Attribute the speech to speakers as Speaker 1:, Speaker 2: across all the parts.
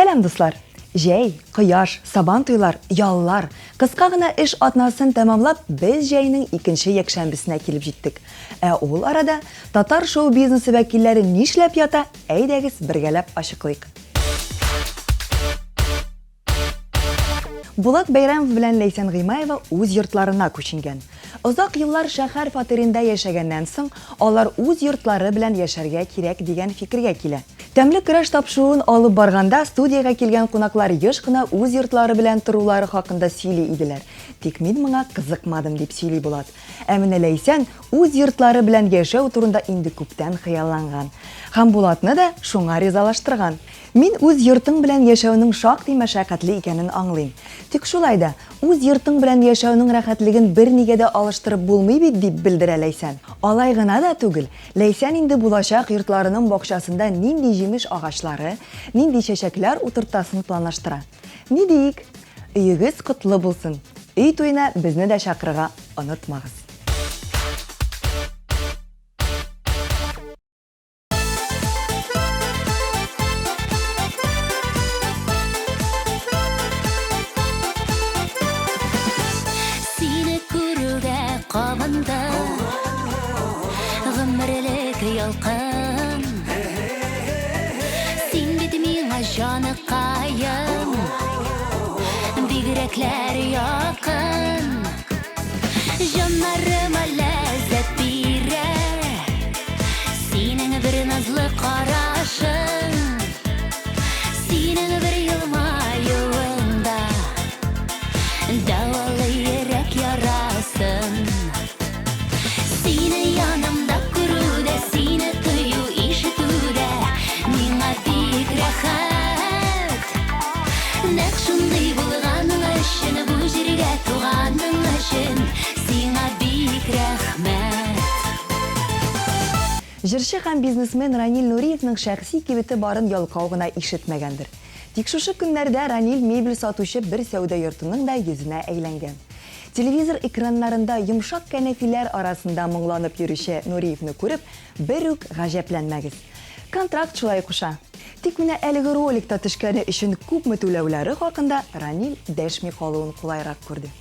Speaker 1: Сәлам дуслар! Жәй, қояш, сабан туйлар, яллар, қысқа гына эш атнасын тәмамлап, біз жәйнең икенче якшәмбесенә килеп җиттек. Ул арада татар шоу-бизнесы вәкилләре нишләп ята, әйдәгез бергәләп ачыклыйк. Булат Бәйрәмов белән Ләйсән Гыймаева үз йортларына күченгән. Озак еллар шәһәр фатирында яшәгәннән соң, алар үз йортлары белән яшәргә кирәк дигән фикергә килә. Тәмле көрәш тапшыруын алып барганда студиягә килгән кунаклар еш кына үз йортлары белән торулары хакында сөйли иделәр. Тик мин моңа кызыкмадым дип сөйли Булат. Менә Ләйсән үз йортлары белән яшәү турында инде күптән хыялланган. Һәм Булатны да шуңа ризалаштырган. Мин үз йортың белән яшәүнең шактый мәшәкатьле икәнен аңлыйм. Тик шулай да, үз йортың белән яшәүнең рәхәтлеген бернигә дә алыштырып булмый бит дип белдерә Ләйсән. Алай гына да түгел. Ләйсән инде булачак йортларының бакчасында нинди җимеш агачлары, нинди чәчәкләр утыртасын планлаштыра. Ни диек? Өегез котлы булсын. Өй туена безне дә чакырырга онытмагыз.
Speaker 2: Jana kayın, bigrekler yakın, canlarıma lezzet birer, senin bir nazlı karışın, senin bir yılmayığında, davalı yürek yarasın, senin yanımda kuru de, seni duyu işitude, nina bigrek. Нәкшундый булганың өчен, бу җиргә туганың өчен, сиңа бик рәхмәт.
Speaker 1: Җырчы һәм бизнесмен Ранил Нуриевның шәхси кибете барын ялкау гына ишетмәгәндер. Тик шушы көннәрдә Ранил мебель сатучы бер сәүдә йортының да йөзенә әйләнгән. Телевизор экраннарында йомшак кәнәфиләр арасында моңланып йөрүче Нуриевны күреп, бер үк гаҗәпләнмәгез. Контракт шулай куша. Тик менә әлеге роликта төшкәне өчен күпме түләүләре хакында Ранил дәшми калуын кулайрак күрде.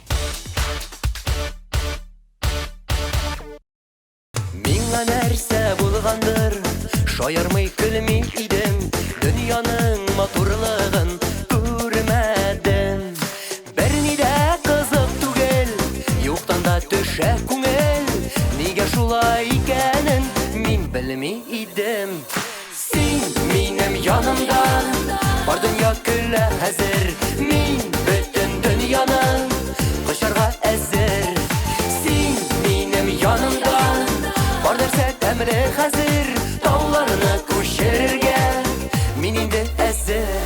Speaker 3: Миңа нәрсә булгандыр, шаярмый көлми идем, дөньяның матурлыгын күрмәдем. Берни дә кызык түгел, юктан да төшә күңел, нигә шулай икәнен мин белми идем. Син минем янымда, бар дөнья көлә хәзер, мин бөтен дөньяны кочарга әзер. Син минем янымда, бар нәрсә тәмле хәзер, тауларны күчерергә мин инде әзер.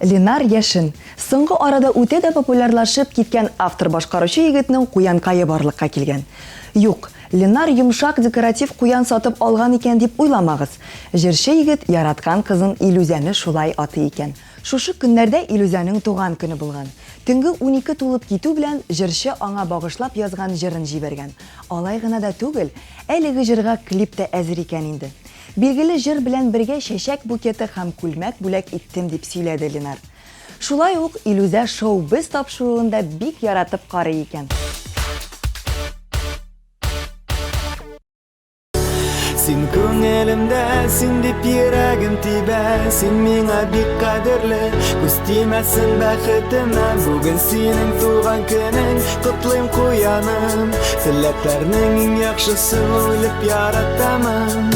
Speaker 1: Ленар Яшин. Соңгы арада үтә дә популярлашып киткән автор башкаручы егетнең куянкайы барлыкка килгән. Юк, Ленар йомшак декоратив куян сатып алган икән дип уйламагыз. Җырчы егет яраткан кызын Илүзәне шулай аты икән. Шушы көннәрдә Илүзәнең туган көне булган. Төнге 12 тулып китү белән җырчы аңа багышлап язган җырын җибәргән. Алай гына да түгел, әлеге җырга клип тә әзер икән инде. Билгеле җыр белән бергә чәчәк букеты һәм күлмәк бүләк иттем дип сөйләде Ленар. Шулай ук Илүзә шоу-біз тапшыруында бик яратып карый икән.
Speaker 4: Син күңелемдә, син дип йөрәгем тибә, син миңа бик кадерле, күз тимәсен бәхетемә. Бүген синең туган көнең, котлыйм куяным, теләкләрнең иң яхшысын уйлап яратамын.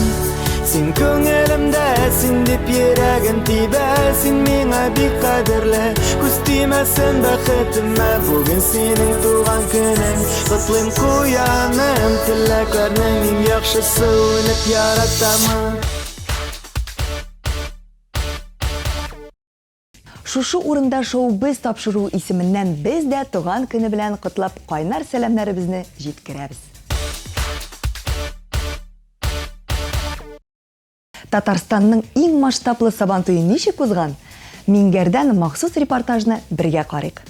Speaker 4: Син күңелемдә, син дип йөрәгем тибә, син миңа бик кадерле, күз тимәсен бәхетемә. Бүген синең туган көнең, котлыйм куяным, теләкләрнең иң яхшысын уйлап яратамын.
Speaker 1: Шушы урында шоу-біз тапшыру исеменнән без дә туган көне белән котлап кайнар сәламнарыбызны җиткерәбез. Татарстанның иң масштаблы сабантуе ничек узган? Мингәрдән махсус репортажны бергә карыйк.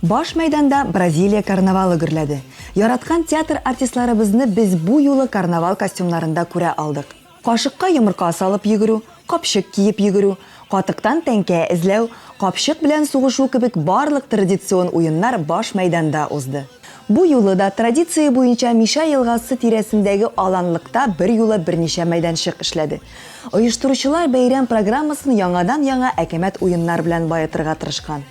Speaker 1: Баш мәйданда Бразилия карнавалы гөрләде. Яраткан театр артистларыбызны без бу юлы карнавал костюмнарында күрә алдык. Кашыкка йомырка салып йөгерү, капчык киеп йөгерү, катыктан тәңкә эзләү, капчык белән сугышу кебек барлык традицион уеннар баш мәйданда узды. Бу юлы да традиция буенча Миша елгасы тирәсендәге аланлыкта бер юлы берничә мәйданчык эшләде. Оештыручылар бәйрәм программасын яңадан-яңа әкәмәт уеннар белән баятырга тырышкан.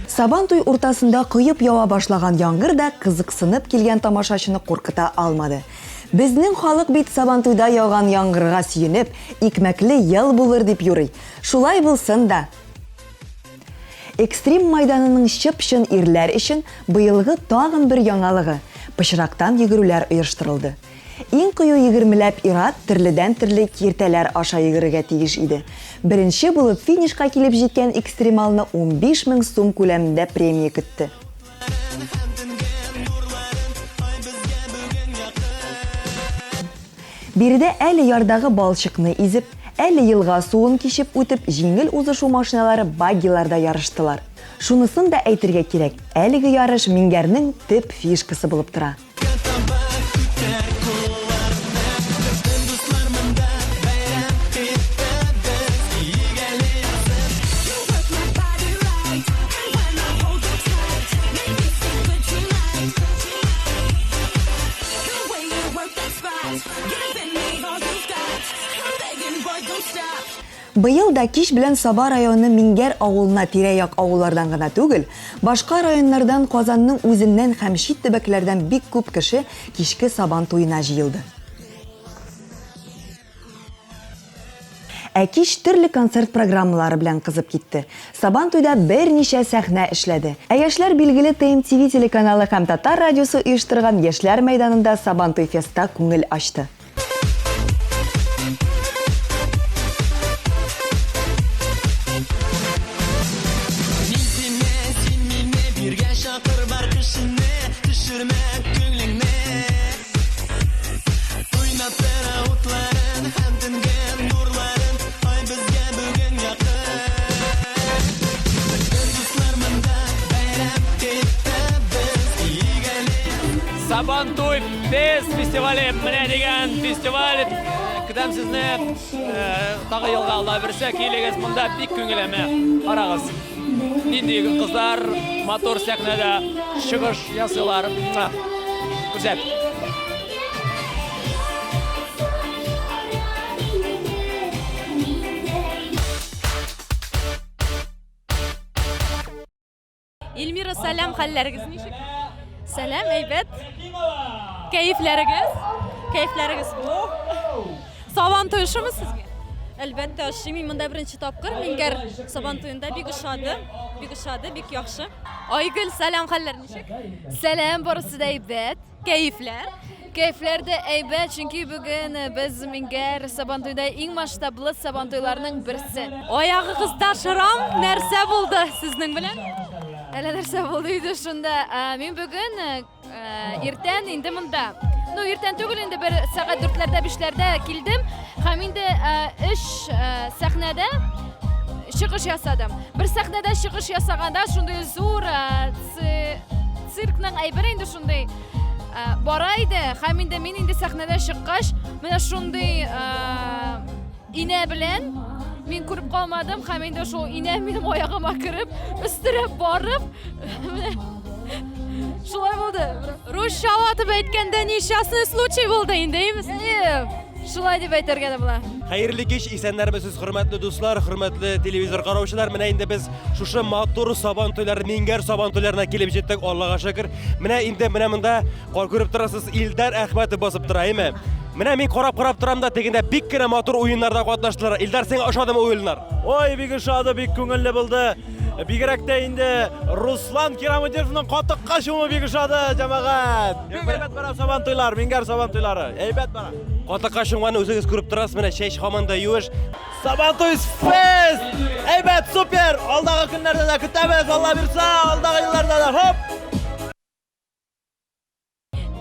Speaker 1: Сабантуй уртасында кыйып ява башлаган яңгыр да кызыксынып килгән тамашачыны куркыта алмады. Безнең халык бит Сабантуйда яуган яңгырга сөенеп, икмәкле ел булыр дип юрый. Шулай булсын да. Экстрим майданының чып-чын ирләр өчен быелгы тагын бер яңалыгы – пычрактан йөгерүләр оештырылды. Иң кыю 20ләп ир-ат төрледән-төрле киртәләр аша йөгерергә тиеш иде. Беренче булып финишка килеп җиткән экстремалны 15 000 сум күләмендә премия көтте. Биредә әле ярдагы балчыкны изеп, әле елга суын кичеп үтеп, җиңел узышу машиналары баггиларда ярыштылар. Шунысын да әйтергә кирәк, әлеге ярыш Мингәрнең төп фишкасы булып тора. Быел да кич белән Саба районы Мингәр авылына тирә-як авыллардан гына түгел, башка районнардан Казанның үзеннән һәм чит төбәкләрдән бик күп кеше кичке Сабантуена җыелды. Кич төрле концерт программалары белән кызып китте. Сабантуйда берничә сәхнә эшләде. Яшьләр билгеле ТМТV телеканалы һәм Татар радиосы оештырган Яшьләр мәйданында Сабантуй феста күңел ачты.
Speaker 5: Сабантуй Фест фестивале менә дигән фестиваль көтәм сезне тагы елга алда берсә килегез монда бик күңелемә карагыз. Нинди кызлар мотор сәхнәдә чыгыш ясыйлар. Күзәт.
Speaker 6: Эльмира, сәлам, хәлләрегез ничек? Сәлам, әйбәт. Кәефләрегез? Кәефләрегез. Сабантуй шумы сезгә? Әлбәттә, шуми монда беренче тапкыр Мингәр Сабантуенда бик ошады, бик яхшы. Айгөл, сәлам, хәлләр ничек? nişik? Selam, burası da Eybet. Keyifler. Keyifler de Eybet çünkü bugün biz Minger Sabantuy'da en maştablı Sabantuylarının birisi. Oyağı kızdaşıram nerse buldu sizin bilen? Hele nerse bulduydu şunda. Men bugün erten indi mında. No erten tugul indi bir saat 4'lerde 5'lerde kildim. Hem indi iş sahnede çıkış yasadım. Bir sahnede çıkış yasaganda şunday zor sirkning aybiri indi şunday. Boraydı. Hem indi men indi sahnede çıkış. Mana şunday ine bilen men ko'rib qolmadim. Hem indi şu ine menim oyog'ima kirib, istirib borib Şulay bo'ldi. Ruscha avatib aytganda nechasini случай bo'ldi endi deymiz. Şulay deb aytargan bular.
Speaker 7: Xayrli kech, esenlarmisiz hurmatli do'stlar, hurmatli televizor qarovchilar. Mana endi biz shusha motor Sabanto'ylari, Minger Sabanto'ylarına kelib jetdik, Allohga shukr. Mana endi bunda ko'rib turasiz, Ildar Ahmatov bosib turaymi? Mana men qarab turamda deganda bikkina motor o'yinlarda qatnashdilar. Ildar, sen oshadimi o'yinlar?
Speaker 8: Oy, bek oshadi, bek ko'ngilli bo'ldi. Bigrakda endi Ruslan Kiramidovning qotiq qashumi bek oshadi jamoat. Aybat bana Sabanto'ylar, Minger Sabanto'ylari. Aybat bana.
Speaker 7: Qotiq qashumni o'zingiz ko'rib turasiz. Mana Shesh xonanda yuvish.
Speaker 8: Sabanto'y Fest! Aybat super! Oldagi kunlarda da kutamiz, Alloh bersa, oldagi yillarda da hop!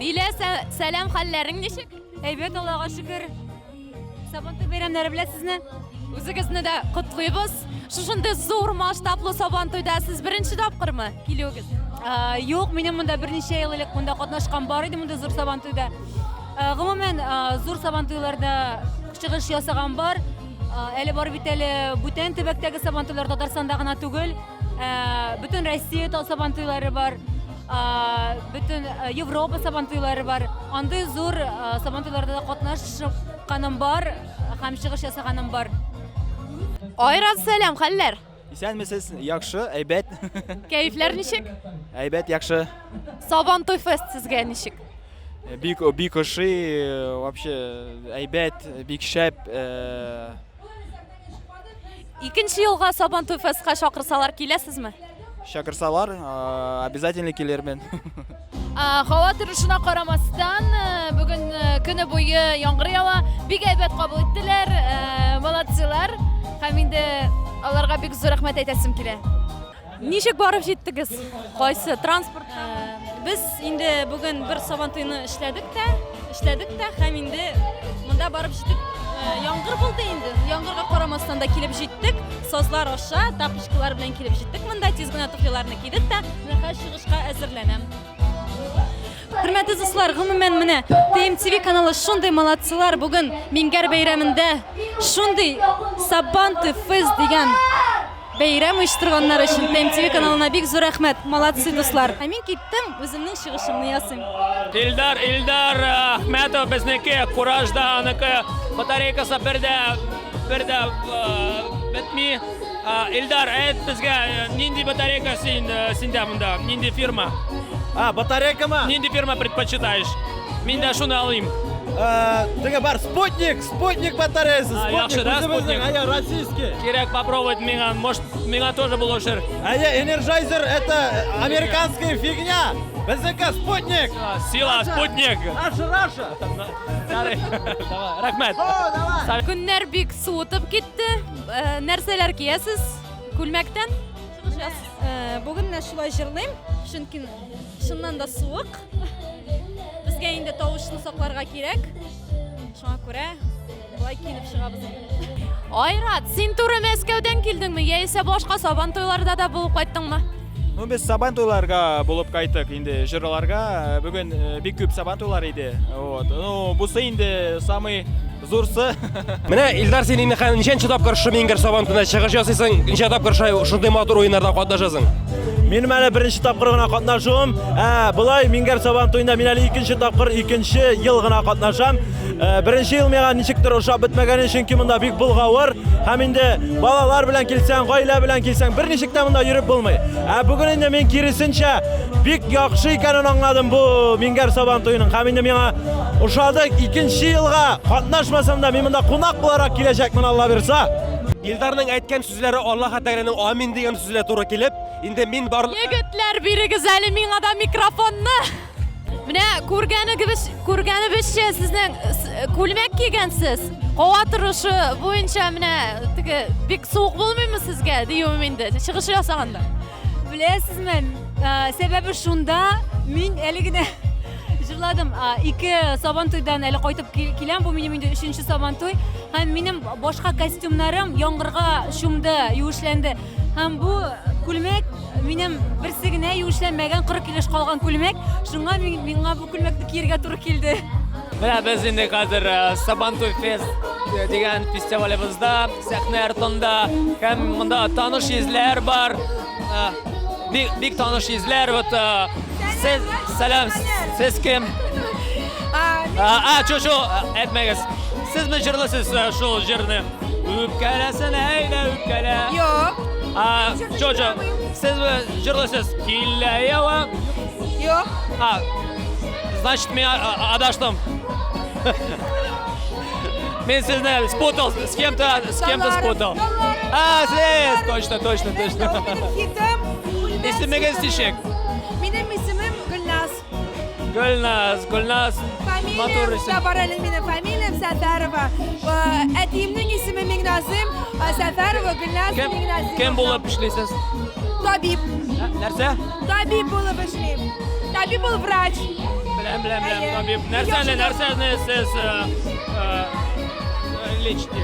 Speaker 6: Dile selam hallaring nechik?
Speaker 9: Aybat, Allohga shukr. Sabanto'y bayramlari bilan sizni
Speaker 6: O'zingizni de qutlaymiz. Shunday zo'r masshtabli Sabanto'yda siz birinchi topqirmi kelyo'siz?
Speaker 9: Yo'q, men bunda bir necha yillik bunda qatnashgan bor edim, bunda zo'r Sabanto'yda. Umuman zo'r Sabanto'ylarda chiqish yasagan bor. Eli bor bitali butun tubakdagi Sabanto'ylar Tatarsondagina tugul, butun Rossiya Sabanto'ylari bor. Bütün Yevropa Sabanto'ylari bor. Anday zo'r Sabanto'ylarda qatnashganim bor, ham chiqish yasaganim bor.
Speaker 6: Ayrat selam hallar.
Speaker 8: Esenmisiz? Yaxshi, Aybat.
Speaker 6: Keyifler nechik?
Speaker 8: Aybat yaxshi.
Speaker 6: Sabanto'y Fest sizga nechik?
Speaker 8: Bik oshi, вообще Aybat, bik shap.
Speaker 6: Ikkinchi yilga Sabanto'y Festga chaqirsalar kelasizmi?
Speaker 8: Chaqirsalar, обязательно kelermen.
Speaker 6: Xavotir shuna qaramasdan bugun kuni bo'yi yomg'ir yowa, bek aybat qabul etdilar. Молодцылар. Ham endi ularga bek zo'r rahmat aytasim kelar. Nechik borib jetdingiz? Qaysi transport?
Speaker 9: Biz endi bugun bir Sabanto'yni ishladikda, ham endi bunda borib jetdik. Yomg'ir bo'ldi endi. Yomg'irga qaramasdan da kelib jetdik. Sozlar osha, tapishkalar bilan kelib jetdik. Bunda tezgina tuflilarni kiydikda, mana chiqishga hozirlanam. Hurmatli do'stlar, umuman mana TMTV kanali shunday молодцылар bugun Minger bayramida shunday Sabanto'y Fest degan bayram uyushtirganlar uchun TMTV kanalına bek zo'r rahmat. Молодцы do'stlar. Men ketdim, o'zimning chiqishimni yasam.
Speaker 5: Ildar Ahmatov bizniki Kurajda aniki batareykasi birda bitmi. Ildar, ayt bizga nindi batareyka senda bunda, nindi firma?
Speaker 8: Batareykami?
Speaker 5: Nindi firma предпочитаешь? Men de shuni alayım.
Speaker 8: Dega bar Sputnik batareyasi.
Speaker 5: Yaxshi da, Sputnik.
Speaker 8: Aya российский.
Speaker 5: Kerak попробовать menga, может, menga тоже булошир.
Speaker 8: Aya Energizer это американская фигня. Bizniki Sputnik.
Speaker 5: Sila, Sputnik.
Speaker 8: Russia.
Speaker 5: Rahmat.
Speaker 6: Kunlar bek sovutib ketdi. Narsalar kiyasiz ko'lmakdan chiqishasiz.
Speaker 9: Bugun shulay jirlayim, chunki shundan da sovuq. Bizga endi tovushni saqlarga kerak. Shunga ko'ra bulay kiyinib chiqamiz.
Speaker 6: Ayrat, sen to'g'ri Moskvadan keldingmi yoki boshqa Sabanto'ylarda da bo'lib qaytdingmi?
Speaker 8: Biz Sabanto'ylarga bo'lib qaytdik, endi jiralarga. Bugun bek ko'p Sabanto'ylar edi. Вот. Bu endi самый zo'rsi.
Speaker 7: Mana Ildar, sen endi nechanchi topqir shu Minger Sabanto'yda chiqish yasaysang, necha topqir shunday motor o'yinlarda qatnashasan?
Speaker 8: Men mana birinchi topqirgina qatnashim. Bulay Minger Sabanto'yda men hali ikkinchi yilgina qatnasham. Birinchi yil menga nechikdir o'xshab bitmagani uchun bunda bek bulg'avur. Ham endi bolalar bilan kelsang, oila bilan kelsang bir nechikda bunda yurib bo'lmaydi. Bugun endi men kirisincha bek yaxshi ekanini angladim bu Minger Sabanto'yning. Ham endi menga o'xshadi ikkinchi yilga qatnashmasam da men bunda qo'noq bo'laroq kelajakman, Alloh bersa.
Speaker 7: Илдарның әйткән сүзләре Аллаһ Тәгаләнең амин дигән сүзләре туры килеп, инде мин барлык
Speaker 6: Егетләр, бирегез әле миңа да микрофонны. Менә күргәнебезчә сезнең күлмәк кигәнсез. Һава торышы буенча менә теге бик суык булмыймы сезгә диюм инде. Чыгыш ясаганда.
Speaker 9: Беләсезме, сәбәбе шунда, мин әле генә җырладым. 2 Сабантуйдан әле кайтып киләм, бу минем инде 3нче Сабантуй. Һәм минем башка костюмнарым яңгырга шумды, юешләнде. Һәм бу күлмәк минем берсе генә юешләнмәгән 40 килеш калган күлмәк. Шуңа миңа бу күлмәкне киергә туры килде.
Speaker 5: Менә без инде хәзер Сабантуй фест дигән фестивалебызда, сәхнә артында һәм монда таныш йөзләр бар. Бик таныш йөзләр. Вот сәлам, сез кем? Чо, әйтмәгез. Siz mi җырлыйсыз шул җырны? Үпкәләсен әйдә үпкәлә.
Speaker 10: Yok.
Speaker 5: Джо, siz mi җырлыйсыз? Килә ява.
Speaker 10: Yok.
Speaker 5: Значит, мен адаштым. Мен сезне спутал, с кем-то спутал. Сез, точно.
Speaker 10: Hitim.
Speaker 5: İsminiz ничек?
Speaker 10: Benim ismim Gülnaz.
Speaker 5: Gülnaz.
Speaker 10: Familiyam Safarali, benim familiyam Safarova. Әтиемнең исеме Миңназым, Safarova Gülnaz Миңназым.
Speaker 5: Kim булып эшлисез?
Speaker 10: Табиб.
Speaker 5: Нәрсә?
Speaker 10: Табиб булып эшлим. Табиб ул врач.
Speaker 5: Беләм, табиб. Нәрсәне сез лечите?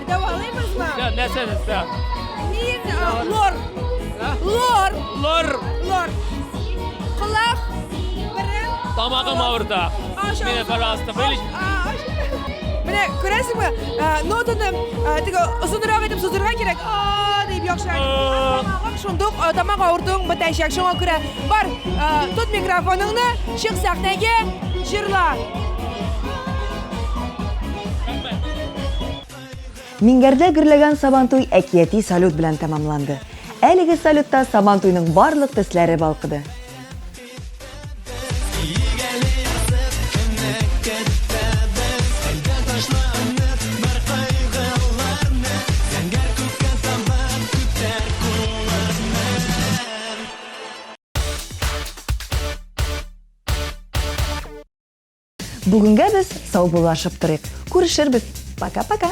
Speaker 10: Давалыймызмы?
Speaker 5: Нәрсәне?
Speaker 10: Мин лор. Кулак. Бирем.
Speaker 5: Тамагым авырта. Менә, пожалуйста, вылечите.
Speaker 10: Менә күрәсезме? Нотаны теге озынрак итеп сузырга кирәк. Дип яхшырак. Тамагым шундук тамак авыртуың бетәчәк. Шуңа күрә бар, тот микрофоныңны, чык сәхнәгә, җырла.
Speaker 1: Мингәрдә гөрләгән Сабантуй әкияти салют белән тәмамланды. Әлеге салютта Сабантуйның барлык төсләре балкыды. Бүгенгә без сау булашып торыйк. Күрешербез. Пока-пока.